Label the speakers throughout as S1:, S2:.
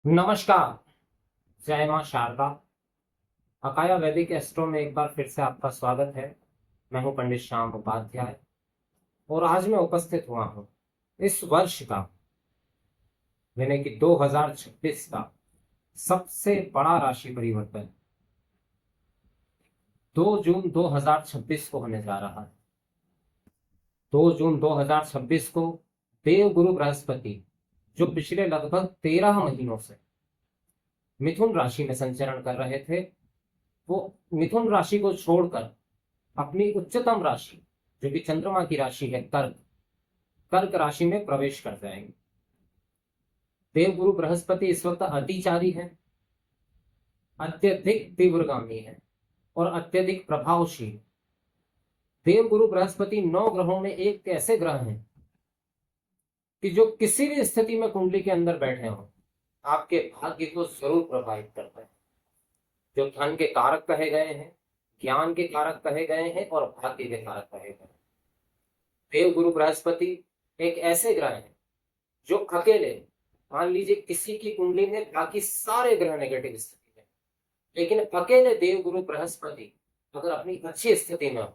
S1: नमस्कार। जय मां शारदा। अकाया वैदिक एस्ट्रो में एक बार फिर से आपका स्वागत है। मैं हूं पंडित श्याम उपाध्याय और आज मैं उपस्थित हुआ हूं इस वर्ष का यानी कि 2026 का सबसे बड़ा राशि परिवर्तन 2 जून 2026 को होने जा रहा है। 2 जून 2026 को देवगुरु बृहस्पति, जो पिछले लगभग 13 महीनों से मिथुन राशि में संचरण कर रहे थे, वो मिथुन राशि को छोड़कर अपनी उच्चतम राशि, जो कि चंद्रमा की राशि है कर्क, कर्क राशि में प्रवेश कर जाएंगे। देवगुरु बृहस्पति इस वक्त अतिचारी है, अत्यधिक तीव्रगामी है और अत्यधिक प्रभावशील। देवगुरु बृहस्पति 9 ग्रहों में एक ऐसे ग्रह हैं कि जो किसी भी स्थिति में कुंडली के अंदर बैठे हो, आपके भाग्य को जरूर प्रभावित करता है। जो धन के कारक कहे गए हैं, ज्ञान के कारक कहे गए हैं और भाग्य के कारक कहे गए हैं। देवगुरु बृहस्पति एक ऐसे ग्रह हैं जो अकेले, मान लीजिए किसी की कुंडली में बाकी सारे ग्रह नेगेटिव स्थिति में, लेकिन अकेले देवगुरु बृहस्पति अगर अपनी अच्छी स्थिति में हो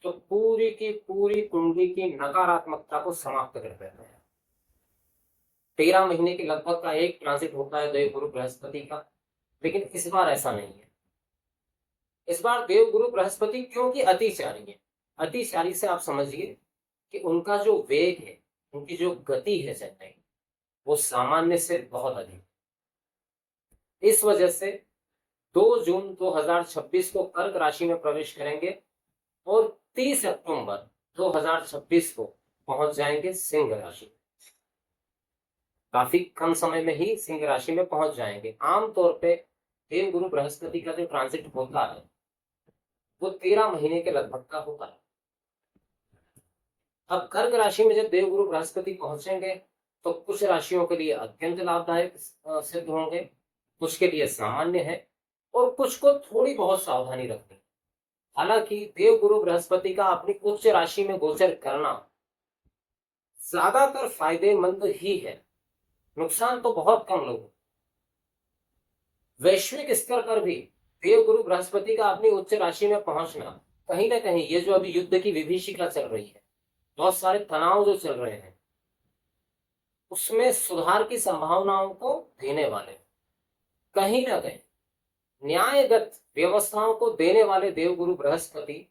S1: तो पूरी की पूरी कुंडली की नकारात्मकता को समाप्त कर देते हैं। 13 महीने के लगभग का एक ट्रांसिट होता है देवगुरु बृहस्पति का, लेकिन इस बार ऐसा नहीं है। इस बार देवगुरु बृहस्पति क्योंकि अतिचारी है, अतिचारी से आप समझिए कि उनका जो वेग है, उनकी जो गति है चलने की, वो सामान्य से बहुत अधिक। इस वजह से 2 जून 2026 को कर्क राशि में प्रवेश करेंगे और 30 अक्टूबर 2026 को पहुंच जाएंगे सिंह राशि। काफी कम समय में ही सिंह राशि में पहुंच जाएंगे। आमतौर पे देवगुरु बृहस्पति का जो ट्रांजिट होता है वो 13 महीने के लगभग का होता है। अब कर्क राशि में जब देवगुरु बृहस्पति पहुंचेंगे तो कुछ राशियों के लिए अत्यंत लाभदायक सिद्ध होंगे, कुछ के लिए सामान्य है और कुछ को थोड़ी बहुत सावधानी रखनी। हालांकि देवगुरु बृहस्पति का अपनी उच्च राशि में गोचर करना ज्यादातर फायदेमंद ही है, नुकसान तो बहुत कम लोगों। वैश्विक स्तर पर भी देवगुरु बृहस्पति का अपनी उच्च राशि में पहुंचना कहीं ना कहीं, ये जो अभी युद्ध की विभीषिका चल रही है, बहुत सारे तनाव जो चल रहे हैं, उसमें सुधार की संभावनाओं को देने वाले, कहीं ना कहीं न्यायगत व्यवस्थाओं को देने वाले देवगुरु बृहस्पति,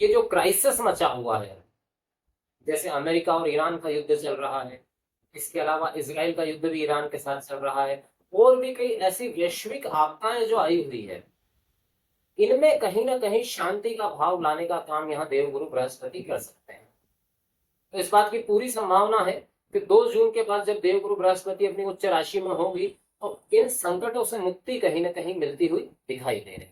S1: ये जो क्राइसिस मचा हुआ है, जैसे अमेरिका और ईरान का युद्ध चल रहा है, इसके अलावा इजराइल का युद्ध भी ईरान के साथ चल रहा है, और भी कई ऐसी वैश्विक आपदाएं जो आई हुई है, इनमें कहीं ना कहीं शांति का भाव लाने का काम यहाँ देवगुरु बृहस्पति कर सकते हैं। तो इस बात की पूरी संभावना है कि 2 जून के बाद जब देवगुरु बृहस्पति अपनी उच्च राशि में होगी तो इन संकटों से मुक्ति कहीं ना कहीं मिलती हुई दिखाई दे रही।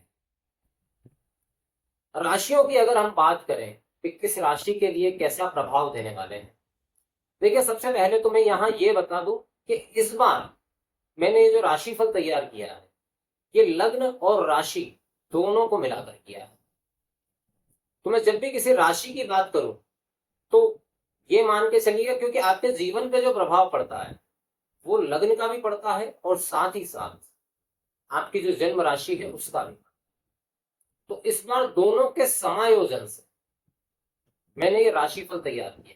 S1: राशियों की अगर हम बात करें कि किस राशि के लिए कैसा प्रभाव देने वाले हैं, देखिए सबसे पहले तो मैं यहाँ ये बता दूं कि इस बार मैंने ये जो राशिफल तैयार किया है, ये लग्न और राशि दोनों को मिलाकर किया है। तो मैं जब भी किसी राशि की बात करूं तो ये मान के चलिएगा, क्योंकि आपके जीवन पे जो प्रभाव पड़ता है वो लग्न का भी पड़ता है और साथ ही साथ आपकी जो जन्म राशि है उसका भी। तो इस बार दोनों के समायोजन से मैंने ये राशिफल तैयार किया।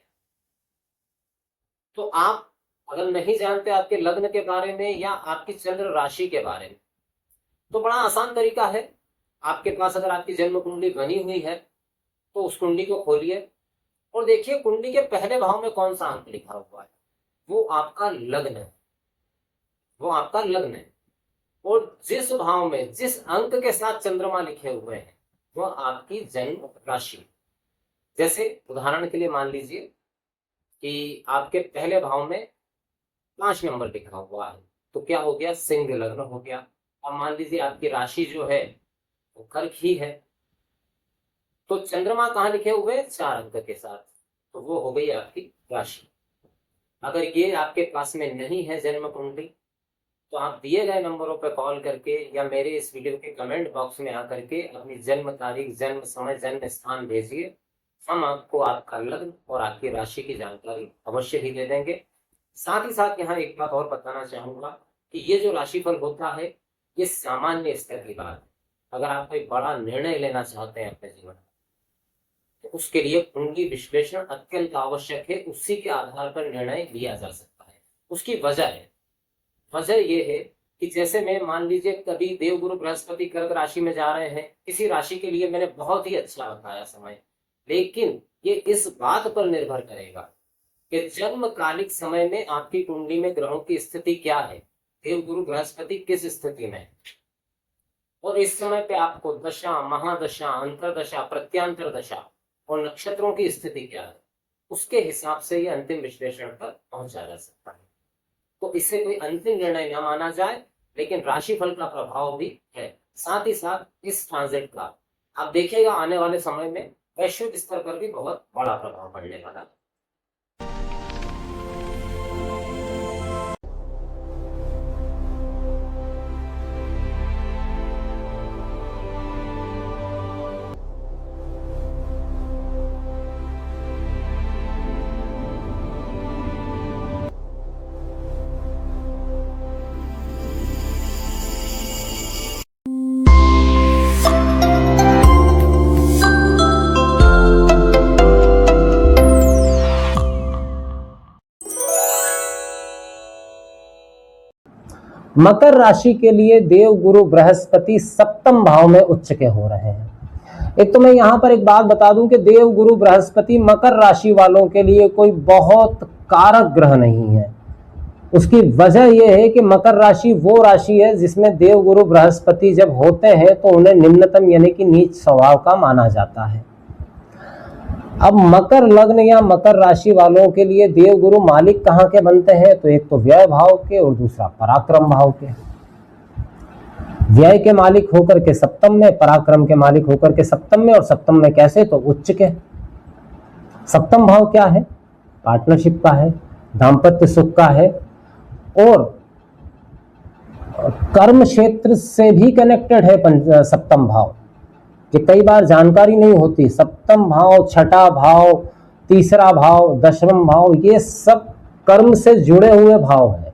S1: तो आप अगर नहीं जानते आपके लग्न के बारे में या आपकी चंद्र राशि के बारे में, तो बड़ा आसान तरीका है। आपके पास अगर आपकी जन्म कुंडली बनी हुई है तो उस कुंडली को खोलिए और देखिए कुंडली के पहले भाव में कौन सा अंक लिखा हुआ है, वो आपका लग्न है, वो आपका लग्न है। और जिस भाव में जिस अंक के साथ चंद्रमा लिखे हुए हैं वो आपकी जन्म राशि। जैसे उदाहरण के लिए मान लीजिए कि आपके पहले भाव में 5 नंबर लिखा हुआ है, तो क्या हो गया, सिंह लग्न हो गया। अब मान लीजिए आपकी राशि जो है वो कर्क ही है, तो चंद्रमा कहाँ लिखे हुए, 4 अंक के साथ, तो वो हो गई आपकी राशि। अगर ये आपके पास में नहीं है जन्म कुंडली, तो आप दिए गए नंबरों पर कॉल करके या मेरे इस वीडियो के कमेंट बॉक्स में आकर के अपनी जन्म तारीख, जन्म समय, जन्म स्थान भेजिए। हम आपको आपका लग्न और आपकी राशि की जानकारी अवश्य ही दे देंगे। साथ ही साथ यहाँ एक बात और बताना चाहूंगा कि ये जो राशिफल होता है ये सामान्य स्तर की बात है। अगर आप कोई बड़ा निर्णय लेना चाहते हैं अपने जीवन में तो उसके लिए कुंडली विश्लेषण अत्यंत आवश्यक है। उसी के आधार पर निर्णय लिया जा सकता है। उसकी वजह ये है कि जैसे मैं मान लीजिए कभी देवगुरु बृहस्पति कर्क राशि में जा रहे हैं, किसी राशि के लिए मैंने बहुत ही अच्छा बताया समय, लेकिन ये इस बात पर निर्भर करेगा कि जन्मकालिक समय में आपकी कुंडली में ग्रहों की स्थिति क्या है, देवगुरु बृहस्पति किस स्थिति में, और इस समय पे आपको दशा, महादशा, अंतरदशा, प्रत्यांतर दशा और नक्षत्रों की स्थिति क्या है, उसके हिसाब से ये अंतिम विश्लेषण पर पहुंचा जा सकता है। तो इससे कोई अंतिम निर्णय न माना जाए, लेकिन राशिफल का प्रभाव भी है। साथ ही साथ इस ट्रांजिट का आप देखिएगा आने वाले समय में वैश्विक स्तर पर भी बहुत बड़ा प्रभाव पड़ने वाला है।
S2: मकर राशि के लिए देव गुरु बृहस्पति सप्तम भाव में उच्च के हो रहे हैं। एक तो मैं यहां पर एक बात बता दूं कि देव गुरु बृहस्पति मकर राशि वालों के लिए कोई बहुत कारक ग्रह नहीं है। उसकी वजह यह है कि मकर राशि वो राशि है जिसमें देव गुरु बृहस्पति जब होते हैं तो उन्हें निम्नतम यानी कि नीच स्वभाव का माना जाता है। अब मकर लग्न या मकर राशि वालों के लिए देव गुरु मालिक कहां के बनते हैं, तो एक तो व्यय भाव के और दूसरा पराक्रम भाव के। व्यय के मालिक होकर के सप्तम में, पराक्रम के मालिक होकर के सप्तम में, और सप्तम में कैसे, तो उच्च के। सप्तम भाव क्या है, पार्टनरशिप का है, दाम्पत्य सुख का है और कर्म क्षेत्र से भी कनेक्टेड है सप्तम भाव। कि कई बार जानकारी नहीं होती, सप्तम भाव, छठा भाव, तीसरा भाव, दशम भाव, ये सब कर्म से जुड़े हुए भाव हैं।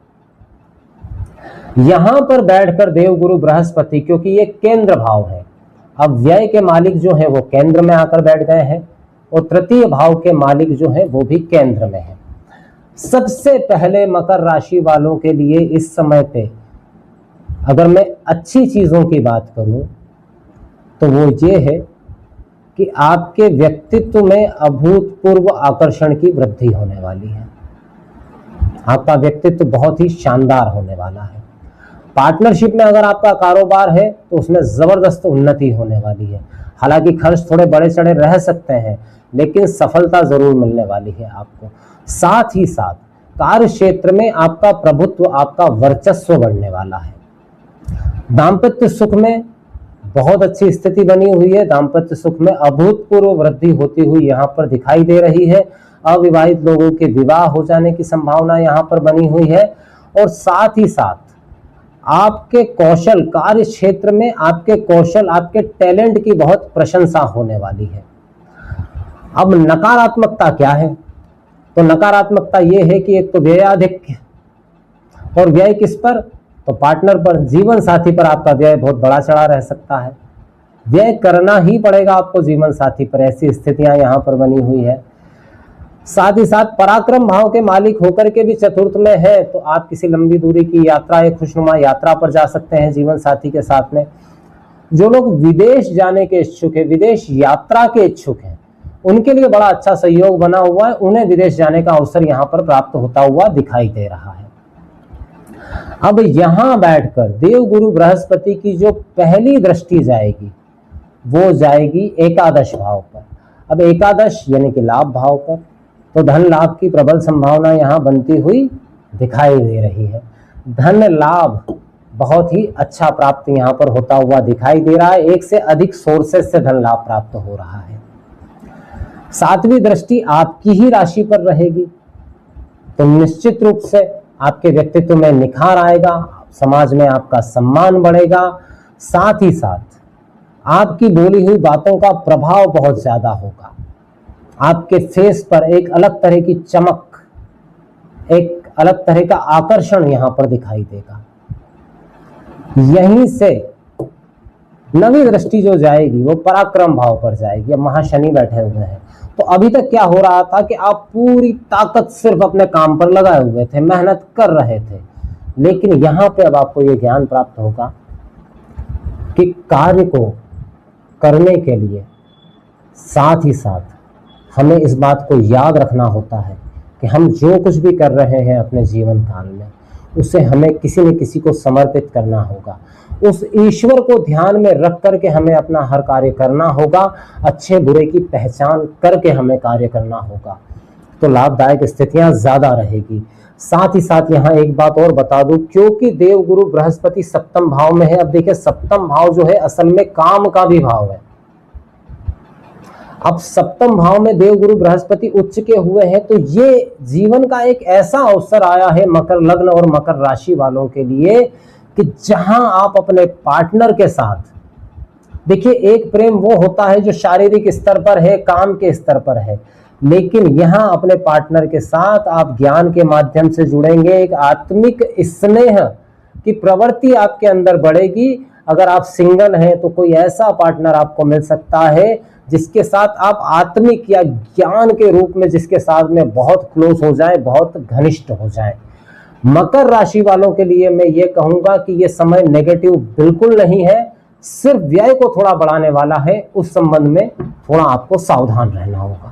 S2: यहां पर बैठकर देवगुरु बृहस्पति, क्योंकि ये केंद्र भाव है, अब व्यय के मालिक जो है वो केंद्र में आकर बैठ गए हैं और तृतीय भाव के मालिक जो है वो भी केंद्र में है। सबसे पहले मकर राशि वालों के लिए इस समय पे अगर मैं अच्छी चीजों की बात करूं तो वो ये है कि आपके व्यक्तित्व में अभूतपूर्व आकर्षण की वृद्धि होने वाली है। आपका व्यक्तित्व बहुत ही शानदार होने वाला है। पार्टनरशिप में अगर आपका कारोबार है तो उसमें जबरदस्त उन्नति होने वाली है। हालांकि खर्च थोड़े बड़े चढ़े रह सकते हैं, लेकिन सफलता जरूर मिलने वाली है आपको। साथ ही साथ कार्य क्षेत्र में आपका प्रभुत्व, आपका वर्चस्व बढ़ने वाला है। दाम्पत्य सुख में बहुत अच्छी स्थिति बनी हुई है। दाम्पत्य सुख में अभूतपूर्व वृद्धि होती हुई यहाँ पर दिखाई दे रही है। अविवाहित लोगों के विवाह हो जाने की संभावना यहाँ पर बनी हुई है। और साथ ही साथ आपके कौशल, कार्य क्षेत्र में आपके कौशल, आपके टैलेंट की बहुत प्रशंसा होने वाली है। अब नकारात्मकता क्या है, तो नकारात्मकता यह है कि एक तो व्ययाधिक्य, और व्यय किस पर, तो पार्टनर पर, जीवन साथी पर आपका व्यय बहुत बड़ा चढ़ा रह सकता है। व्यय करना ही पड़ेगा आपको जीवन साथी पर, ऐसी स्थितियां यहां पर बनी हुई है। साथ ही साथ पराक्रम भाव के मालिक होकर के भी चतुर्थ में है, तो आप किसी लंबी दूरी की यात्रा, एक खुशनुमा यात्रा पर जा सकते हैं जीवन साथी के साथ में। जो लोग विदेश जाने के इच्छुक है, विदेश यात्रा के इच्छुक हैं, उनके लिए बड़ा अच्छा सहयोग बना हुआ है। उन्हें विदेश जाने का अवसर यहाँ पर प्राप्त होता हुआ दिखाई दे रहा है। अब यहां बैठकर देवगुरु बृहस्पति की जो पहली दृष्टि जाएगी वो जाएगी एकादश भाव पर। अब एकादश यानी कि लाभ भाव पर, तो धन लाभ की प्रबल संभावना यहां बनती हुई दिखाई दे रही है। धन लाभ बहुत ही अच्छा प्राप्त यहां पर होता हुआ दिखाई दे रहा है। एक से अधिक सोर्सेस से धन लाभ प्राप्त हो रहा है। सातवीं दृष्टि आपकी ही राशि पर रहेगी, तो निश्चित रूप से आपके व्यक्तित्व में निखार आएगा, समाज में आपका सम्मान बढ़ेगा। साथ ही साथ आपकी बोली हुई बातों का प्रभाव बहुत ज्यादा होगा। आपके फेस पर एक अलग तरह की चमक, एक अलग तरह का आकर्षण यहां पर दिखाई देगा। यहीं से नवी दृष्टि जो जाएगी वो पराक्रम भाव पर जाएगी। अब महाशनि बैठे हुए हैं, तो अभी तक क्या हो रहा था कि आप पूरी ताकत सिर्फ अपने काम पर लगाए हुए थे, मेहनत कर रहे थे, लेकिन यहां पे अब आपको ये ज्ञान प्राप्त होगा कि कार्य को करने के लिए साथ ही साथ हमें इस बात को याद रखना होता है कि हम जो कुछ भी कर रहे हैं अपने जीवन काल में, उसे हमें किसी न किसी को समर्पित करना होगा। उस ईश्वर को ध्यान में रख करके हमें अपना हर कार्य करना होगा, अच्छे बुरे की पहचान करके हमें कार्य करना होगा, तो लाभदायक स्थितियां ज्यादा रहेगी। साथ ही साथ यहाँ एक बात और बता दूं, क्योंकि देवगुरु बृहस्पति सप्तम भाव में है। अब देखिए, सप्तम भाव जो है असल में काम का भी भाव है। अब सप्तम भाव में देवगुरु बृहस्पति उच्च के हुए हैं, तो ये जीवन का एक ऐसा अवसर आया है मकर लग्न और मकर राशि वालों के लिए कि जहां आप अपने पार्टनर के साथ, देखिए एक प्रेम वो होता है जो शारीरिक स्तर पर है, काम के स्तर पर है, लेकिन यहां अपने पार्टनर के साथ आप ज्ञान के माध्यम से जुड़ेंगे, एक आत्मिक स्नेह की प्रवृत्ति आपके अंदर बढ़ेगी। अगर आप सिंगल हैं तो कोई ऐसा पार्टनर आपको मिल सकता है जिसके साथ आप आत्मिक या ज्ञान के रूप में जिसके साथ में बहुत क्लोज हो जाए, बहुत घनिष्ठ हो जाए। मकर राशि वालों के लिए मैं ये कहूंगा कि ये समय नेगेटिव बिल्कुल नहीं है, सिर्फ व्यय को थोड़ा बढ़ाने वाला है। उस संबंध में थोड़ा आपको सावधान रहना होगा।